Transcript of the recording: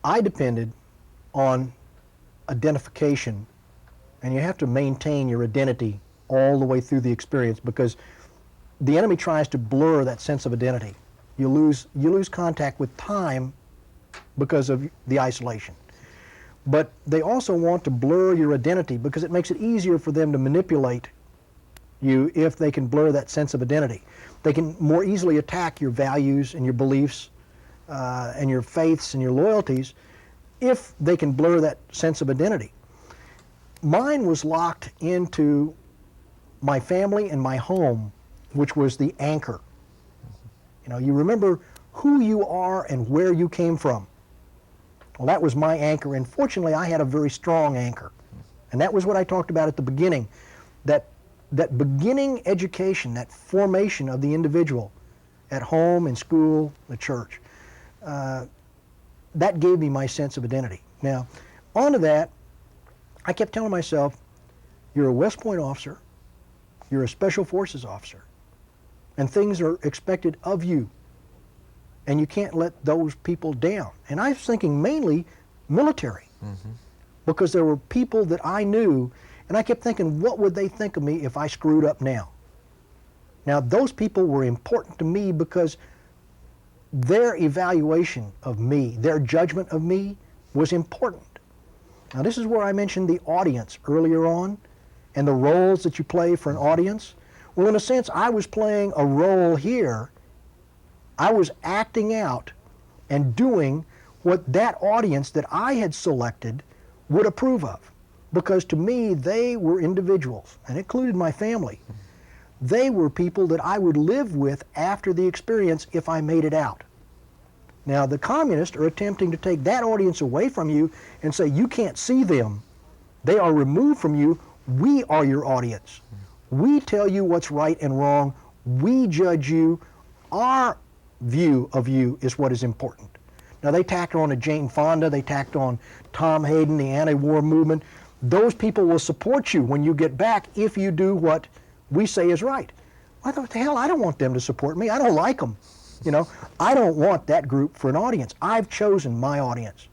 I depended on identification, and you have to maintain your identity all the way through the experience because the enemy tries to blur that sense of identity. You lose contact with time because of the isolation. But they also want to blur your identity because it makes it easier for them to manipulate you if they can blur that sense of identity. They can more easily attack your values and your beliefs and your faiths and your loyalties if they can blur that sense of identity. Mine was locked into my family and my home, which was the anchor. You know, you remember who you are and where you came from. Well, that was my anchor, and fortunately I had a very strong anchor. And that was what I talked about at the beginning, that beginning education, that formation of the individual at home, in school, the church. That gave me my sense of identity. Now, onto that, I kept telling myself, you're a West Point officer, you're a Special Forces officer, and things are expected of you, and you can't let those people down. And I was thinking mainly military, because there were people that I knew, and I kept thinking, what would they think of me if I screwed up now? Now, those people were important to me because their evaluation of me, their judgment of me, was important. Now, this is where I mentioned the audience earlier on, and the roles that you play for an audience. Well, in a sense, I was playing a role here. I was acting out and doing what that audience that I had selected would approve of. Because to me, they were individuals, and it included my family. They were people that I would live with after the experience if I made it out. Now, the communists are attempting to take that audience away from you and say, you can't see them. They are removed from you. We are your audience. We tell you what's right and wrong. We judge you. Our view of you is what is important. Now, they tacked on a Jane Fonda. They tacked on Tom Hayden, the anti-war movement. Those people will support you when you get back if you do what we say is right. I thought, what the hell, I don't want them to support me. I don't like them. You know, I don't want that group for an audience. I've chosen my audience.